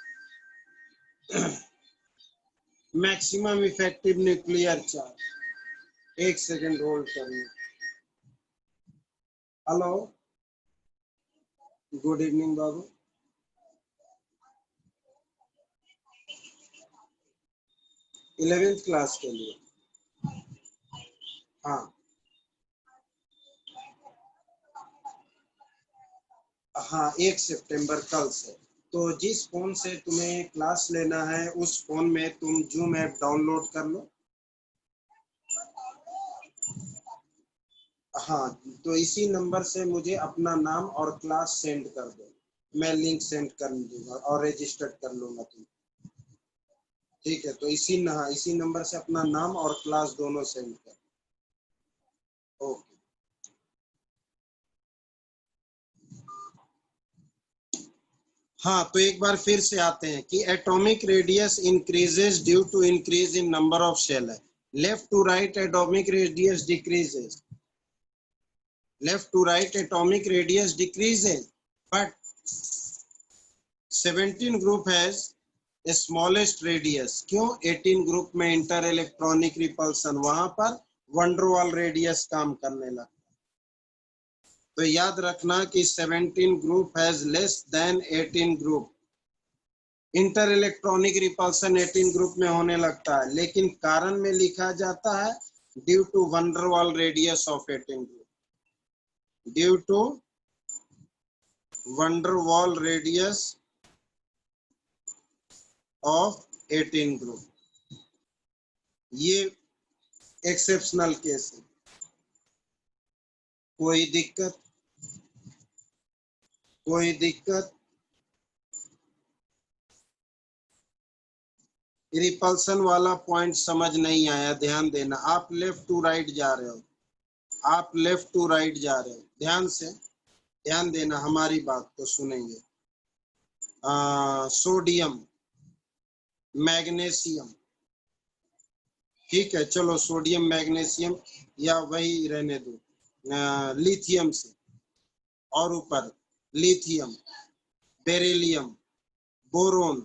मैक्सिमम इफेक्टिव न्यूक्लियर चार्ज, एक सेकेंड होल्ड करना। हेलो, गुड इवनिंग बाबू। इलेवेंथ क्लास के लिए, हाँ हाँ, 1 सितंबर कल से। तो जिस फोन से तुम्हें क्लास लेना है उस फोन में तुम जूम ऐप डाउनलोड कर लो। हाँ, तो इसी नंबर से मुझे अपना नाम और क्लास सेंड कर दो, मैं लिंक सेंड कर दूंगा और रजिस्टर कर लूंगा तुम। ठीक है, तो इसी नंबर से अपना नाम और क्लास दोनों सेंड कर। ओके, हाँ, तो एक बार फिर से आते हैं कि atomic radius increases due to increase in number of shell है। Left to right atomic radius decreases, left to right atomic radius decreases, but 17 group has smallest radius. क्यों? 18 ग्रुप में इंटर इलेक्ट्रॉनिक रिपल्सन, वहां पर van der Waals radius काम करने लगा। तो याद रखना कि 17 group has less than 18 group. Inter electronic repulsion 18 group में होने लगता है, लेकिन कारण में लिखा जाता है due to van der Waals radius of 18 group, due to van der Waals radius of 18 group. ये एक्सेप्शनल केस है। कोई दिक्कत? कोई दिक्कत? रिपल्सन वाला पॉइंट समझ नहीं आया, ध्यान देना। आप लेफ्ट टू राइट जा रहे हो, आप लेफ्ट टू राइट जा रहे हो, ध्यान से ध्यान देना, हमारी बात को सुनेंगे। सोडियम, मैग्नीशियम, ठीक है, चलो सोडियम मैग्नीशियम या वही रहने दो, लिथियम से, और ऊपर lithium, beryllium, boron,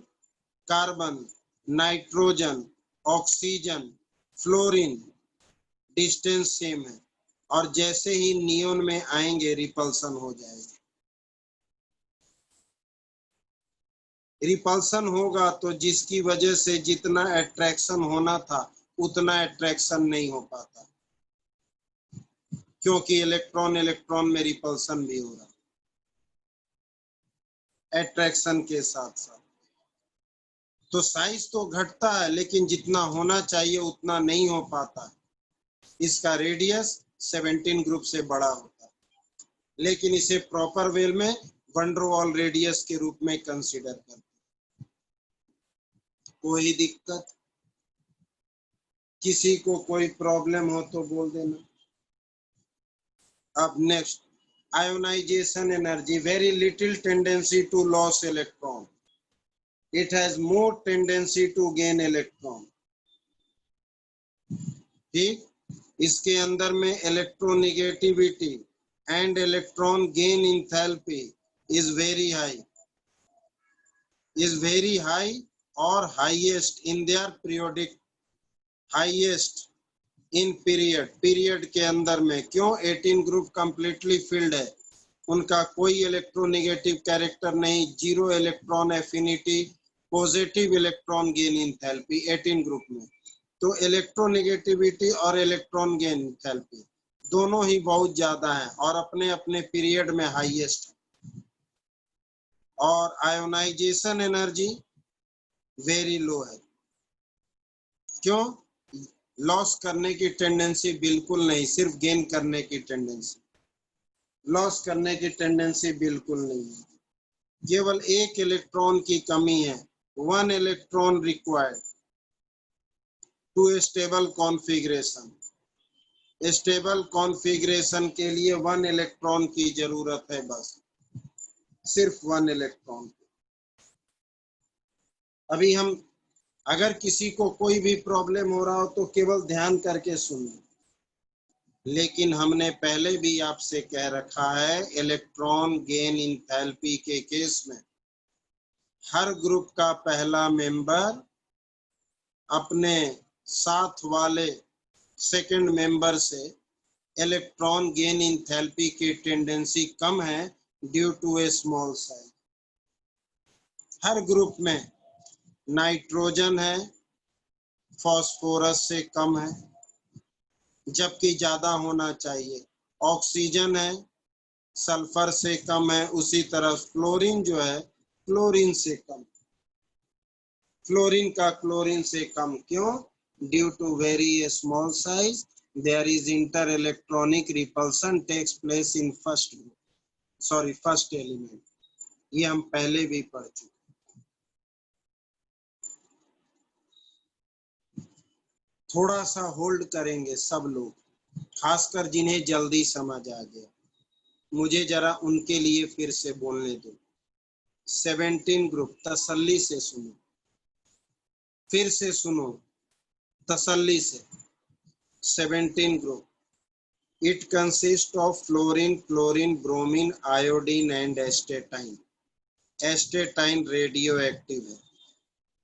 carbon, nitrogen, oxygen, fluorine, distance same है, और जैसे ही नियोन में आएंगे रिपल्सन हो जाएगा। रिपल्सन होगा तो जिसकी वजह से जितना अट्रैक्शन होना था उतना अट्रैक्शन नहीं हो पाता, क्योंकि इलेक्ट्रॉन इलेक्ट्रॉन में रिपल्सन भी हो रहा अट्रैक्शन के साथ साथ। तो साइज तो घटता है, लेकिन जितना होना चाहिए उतना नहीं हो पाता। इसका रेडियस 17 ग्रुप से बड़ा होता है, लेकिन इसे प्रॉपर वे में वंडरवॉल रेडियस के रूप में कंसीडर करते। कोई दिक्कत? किसी को कोई प्रॉब्लम हो तो बोल देना। अब next, ionization energy, very little tendency to loss electron, it has more tendency to gain electron. ठीक, इसके अंदर में electronegativity and electron gain enthalpy is very high और highest in their periodic, highest in period के अंदर में। क्यों? 18 group completely filled है, उनका कोई इलेक्ट्रोनेगेटिव कैरेक्टर नहीं, zero electron affinity, positive electron gain enthalpy 18 group में। तो इलेक्ट्रोनेगेटिविटी और इलेक्ट्रॉन गेन इंथैल्पी दोनों ही बहुत ज्यादा है और अपने अपने पीरियड में हाईएस्ट है। और आयोनाइजेशन एनर्जी वेरी लो है। क्यों? लॉस करने की टेंडेंसी बिल्कुल नहीं, सिर्फ गेन करने की टेंडेंसी, लॉस करने की टेंडेंसी बिल्कुल नहीं है। केवल एक इलेक्ट्रॉन की कमी है, 1 electron required to stable configuration, stable configuration के लिए 1 इलेक्ट्रॉन की जरूरत है, बस सिर्फ 1 इलेक्ट्रॉन। अभी हम अगर किसी को कोई भी प्रॉब्लम हो रहा हो तो केवल ध्यान करके सुनिए, लेकिन हमने पहले भी आपसे कह रखा है, इलेक्ट्रॉन गेन इंथैल्पी के केस में हर ग्रुप का पहला मेंबर अपने साथ वाले सेकंड मेंबर से इलेक्ट्रॉन गेन इंथैल्पी की टेंडेंसी कम है due to a small size. हर ग्रुप में नाइट्रोजन है, फास्फोरस से कम है, जबकि ज्यादा होना चाहिए। ऑक्सीजन है, सल्फर से कम है। उसी तरह फ्लोरीन जो है, क्लोरीन से कम। फ्लोरीन का क्लोरीन से कम क्यों? Due to very small size there is inter-electronic repulsion takes place in first group, sorry first element। ये हम पहले भी पढ़ चुके। थोड़ा सा होल्ड करेंगे सब लोग, खासकर जिन्हें जल्दी समझ आ गया। मुझे जरा उनके लिए फिर से बोलने दो। 17 ग्रुप, तसल्ली से सुनो, फिर से सुनो तसल्ली से। 17 group, it consists of fluorine, chlorine, bromine, iodine and astatine. Astatine radio active है,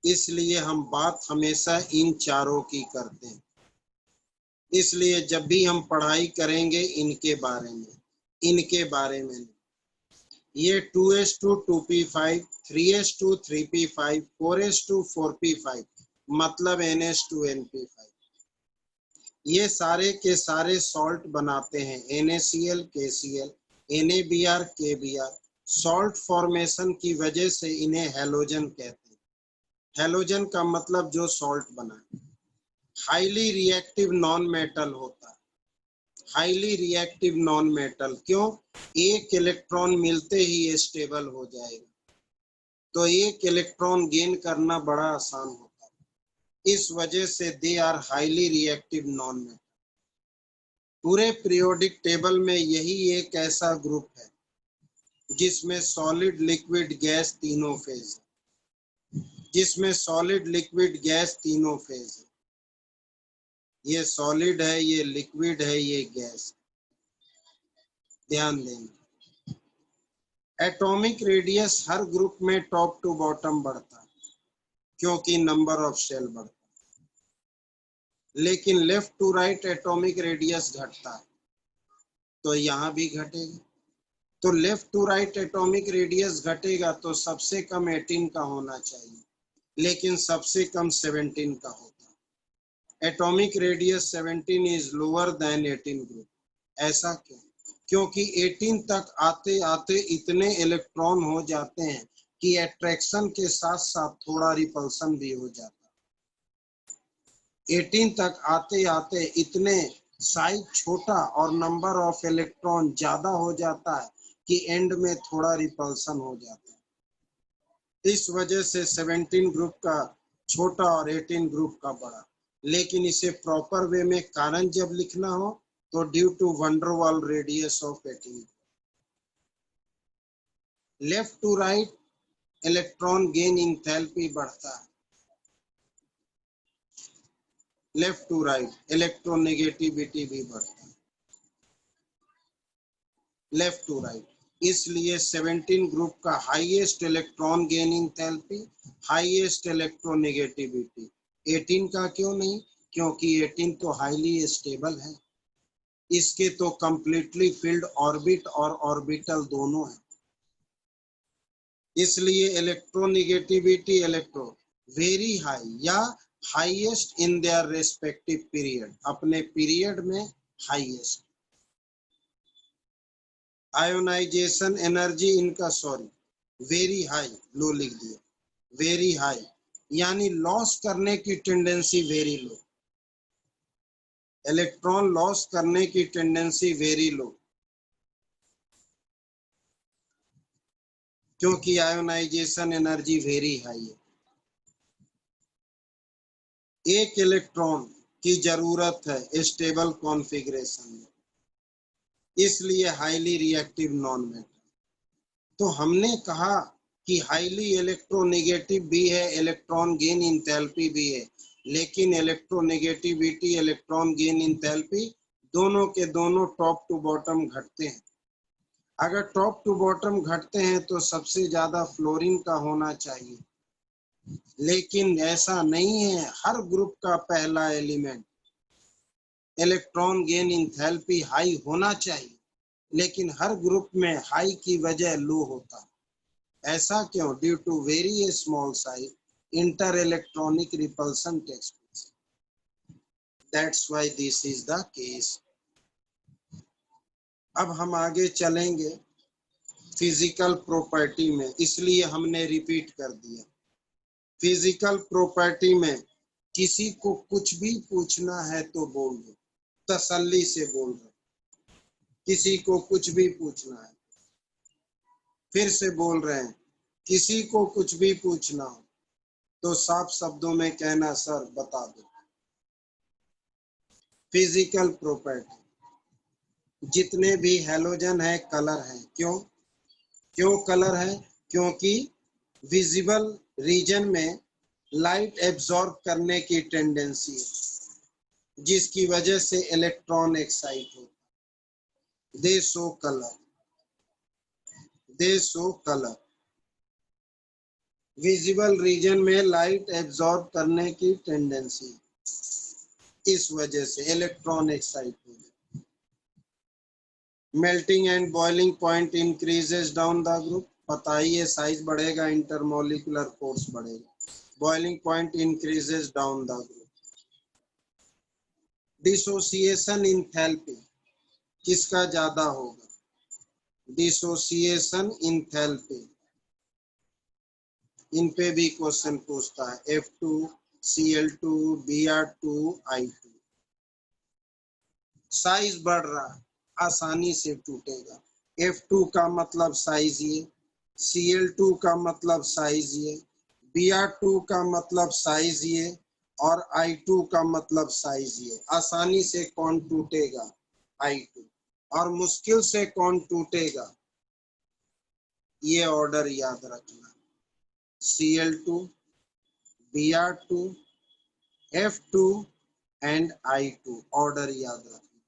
इसलिए हम बात हमेशा इन चारों की करते हैं। इसलिए जब भी हम पढ़ाई करेंगे इनके बारे में नहीं। ये 2s2 2p5, 3s2 3p5, 4s2 4p5 मतलब NH2 NP5। ये सारे के सारे सॉल्ट बनाते हैं, NaCl KCl, NaBr KBr। Salt formation की वजह से इन्हें हैलोजन कहते हैं। हैलोजन का मतलब जो सॉल्ट बना। हाईली रिएक्टिव नॉन मेटल होता है। हाईली रिएक्टिव नॉन मेटल क्यों? एक इलेक्ट्रॉन मिलते ही स्टेबल हो जाएगा, तो एक इलेक्ट्रॉन गेन करना बड़ा आसान होता है। इस वजह से they are highly reactive non metal. पूरे पीरियोडिक टेबल में यही एक ऐसा ग्रुप है जिसमें सॉलिड लिक्विड गैस तीनों फेज है, जिसमें सॉलिड लिक्विड गैस तीनों फेज है। ये सॉलिड है, ये लिक्विड है, ये गैस। ध्यान देंगे, एटॉमिक रेडियस हर ग्रुप में टॉप टू बॉटम बढ़ता है क्योंकि नंबर ऑफ शेल बढ़ता है, लेकिन left to right atomic radius घटता है, तो यहाँ भी घटेगा। तो left to right atomic radius घटेगा तो सबसे कम 18 का होना चाहिए, लेकिन सबसे कम 17 का होता है। Atomic radius 17 is lower than 18 group. ऐसा क्यों? क्योंकि 18 तक आते आते इतने इलेक्ट्रॉन हो जाते हैं कि अट्रैक्शन के साथ साथ थोड़ा रिपल्सन भी हो जाता है। 18 तक आते आते इतने साइज छोटा और नंबर ऑफ इलेक्ट्रॉन ज्यादा हो जाता है कि एंड में थोड़ा रिपल्सन हो जाता है। इस वजह से 17 ग्रुप का छोटा और 18 ग्रुप का बड़ा। लेकिन इसे प्रॉपर वे में कारण जब लिखना हो तो due to van der Waals radius of 18। Left to right electron gain enthalpy बढ़ता है, लेफ्ट टू राइट इलेक्ट्रोनेगेटिविटी भी बढ़ता है, लेफ्ट टू राइट। इसलिए 17 ग्रुप का highest electron gain enthalpy, highest electronegativity. 18 का क्यों नहीं? क्योंकि 18 तो हाईली स्टेबल है, इसके तो कंप्लीटली फिल्ड ऑर्बिट और ऑर्बिटल दोनों है। इसलिए इलेक्ट्रोनेगेटिविटी इलेक्ट्रो वेरी हाई या highest in their respective period, अपने पीरियड में हाईएस्ट। आयोनाइजेशन एनर्जी इनका वेरी हाई, लो लिख दिया, वेरी हाई यानी लॉस करने की tendency very low. Electron loss करने की टेंडेंसी वेरी लो, क्योंकि आयोनाइजेशन एनर्जी वेरी हाई है। एक इलेक्ट्रॉन की जरूरत है स्टेबल कॉन्फ़िगरेशन में, इसलिए हाईली रिएक्टिव नॉन मेटल। तो हमने कहा कि हाईली इलेक्ट्रोनेगेटिव भी है, इलेक्ट्रॉन गेन इंथैल्पी भी है, लेकिन इलेक्ट्रोनेगेटिविटी, इलेक्ट्रॉन गेन इंथैल्पी दोनों के दोनों टॉप टू बॉटम घटते हैं। अगर टॉप टू बॉटम घटते हैं तो सबसे ज्यादा फ्लोरीन का होना चाहिए, लेकिन ऐसा नहीं है। हर ग्रुप का पहला element electron gain enthalpy high होना चाहिए, लेकिन हर ग्रुप में हाई की वजह लो होता है। ऐसा क्यों? Due to very small size inter electronic repulsion takes place. That's why this is the case. अब हम आगे चलेंगे फिजिकल प्रॉपर्टी में, इसलिए हमने रिपीट कर दिया। फिजिकल प्रॉपर्टी में किसी को कुछ भी पूछना है तो बोल दो, तसल्ली से बोल रहे। किसी को कुछ भी पूछना है, फिर से बोल रहे हैं, किसी को कुछ भी पूछना हो तो साफ शब्दों में कहना, सर बता दो। फिजिकल प्रॉपर्टी, जितने भी हैलोजन है कलर है। क्यों कलर है? क्योंकि विजिबल रीजन में लाइट एब्जॉर्ब करने की टेंडेंसी है, जिसकी वजह से इलेक्ट्रॉन एक्साइट होता। दे शो कलर। विजिबल रीजन में लाइट एब्जॉर्ब करने की टेंडेंसी, इस वजह से इलेक्ट्रॉन एक्साइट हो जाए। Melting and boiling point increases down the group. पता ही है, साइज बढ़ेगा, इंटरमोलिकुलर फोर्स बढ़ेगा। Boiling point increases down the group. Dissociation enthalpy किसका ज्यादा होगा? डिसोसिएशन इंथैल्पी, इन पे भी क्वेश्चन पूछता है। F2, Cl2, Br2, I2। Size बढ़ रहा है, आसानी से टूटेगा। F2 का मतलब साइज ये, Cl2 का मतलब साइज ये, Br2 का मतलब साइज ये, और I2 का मतलब साइज ये। आसानी से कौन टूटेगा? I2। और मुश्किल से कौन टूटेगा? ये ऑर्डर याद रखना, Cl2, Br2, F2 and I2। Order याद रखना,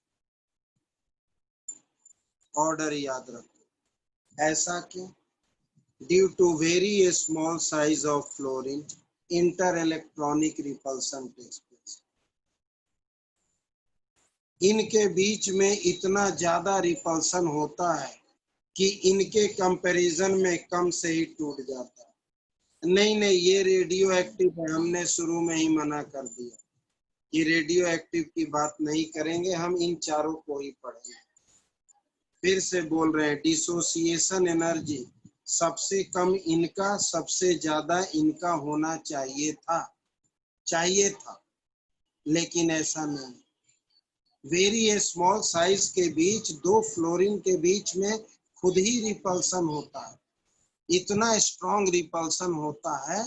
ऑर्डर याद रखो। ऐसा क्यों? Due to very small size of fluorine inter electronic repulsion takes place. इनके बीच में इतना ज्यादा रिपल्सन होता है कि इनके कंपैरिजन में कम से ही टूट जाता है। नहीं, ये रेडियो एक्टिव है, हमने शुरू में ही मना कर दिया कि रेडियो एक्टिव की बात नहीं करेंगे, हम इन चारों को ही पढ़ेंगे। फिर से बोल रहे हैं, डिसोसिएशन एनर्जी सबसे कम इनका, सबसे ज्यादा इनका होना चाहिए था, लेकिन ऐसा नहीं। वेरी स्मॉल साइज के बीच दो फ्लोरीन के बीच में खुद ही रिपल्सन होता है। इतना स्ट्रॉन्ग रिपल्सन होता है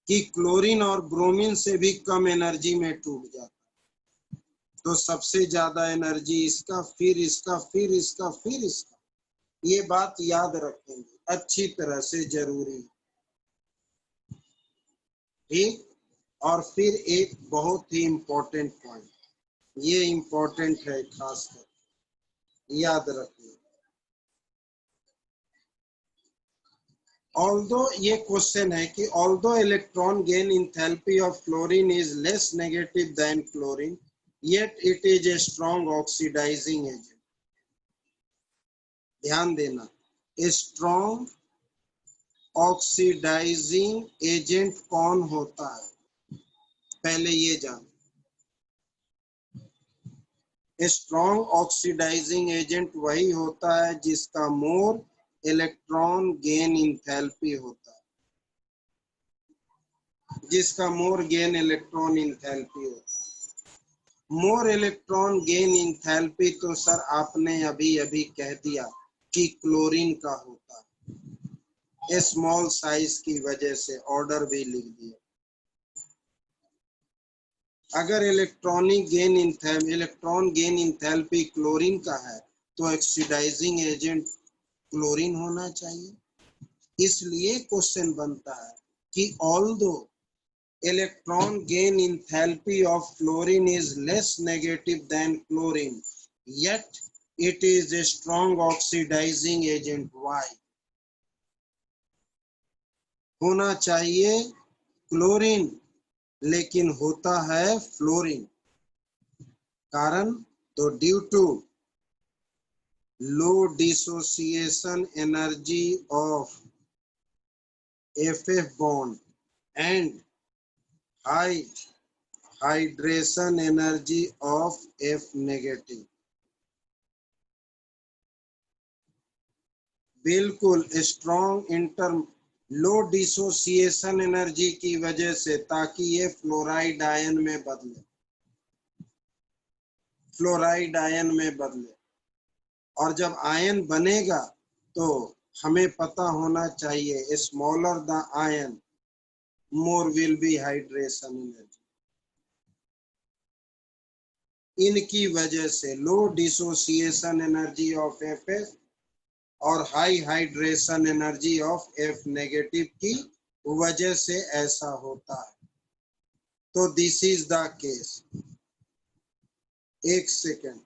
कि क्लोरीन और ब्रोमीन से भी कम एनर्जी में टूट जाता है। तो सबसे ज्यादा एनर्जी इसका, फिर इसका, फिर इसका, फिर इसका। ये बात याद रखेंगे अच्छी तरह से, जरूरी। ठीक। और फिर एक बहुत ही इंपॉर्टेंट पॉइंट, ये इंपॉर्टेंट है, खास कर याद रखिए। ऑल्दो, ये क्वेश्चन है कि although electron gain enthalpy of fluorine is less negative than chlorine, yet it is a strong oxidising agent. ध्यान देना, स्ट्रॉन्ग ऑक्सीडाइजिंग एजेंट कौन होता है, पहले ये जान। स्ट्रॉन्ग ऑक्सीडाइजिंग एजेंट वही होता है जिसका मोर इलेक्ट्रॉन गेन इंथैल्पी होता है, जिसका मोर गेन इलेक्ट्रॉन इंथैल्पी होता है। मोर इलेक्ट्रॉन गेन इंथैल्पी तो सर आपने अभी अभी कह दिया कि क्लोरीन का होता है, स्मॉल साइज की वजह से, ऑर्डर भी लिख दिया। अगर इलेक्ट्रॉन गेन इंथैल्पी क्लोरीन का है तो ऑक्सीडाइजिंग एजेंट क्लोरीन होना चाहिए। इसलिए क्वेश्चन बनता है कि although electron gain enthalpy of chlorine is less negative than chlorine, yet it is a strong oxidizing agent. Why? होना चाहिए क्लोरीन लेकिन होता है फ्लोरीन। कारण तो due to low dissociation energy of FF bond and high hydration energy of F negative। बिल्कुल strong inter लो dissociation energy की वजह से, ताकि ये फ्लोराइड आयन में बदले, और जब आयन बनेगा तो हमें पता होना चाहिए smaller the ion more will be hydration energy. इनकी वजह से लो डिसोसिएशन एनर्जी ऑफ एफ और high hydration energy of F negative की वजह से ऐसा होता है। तो दिस इज द केस। एक सेकेंड।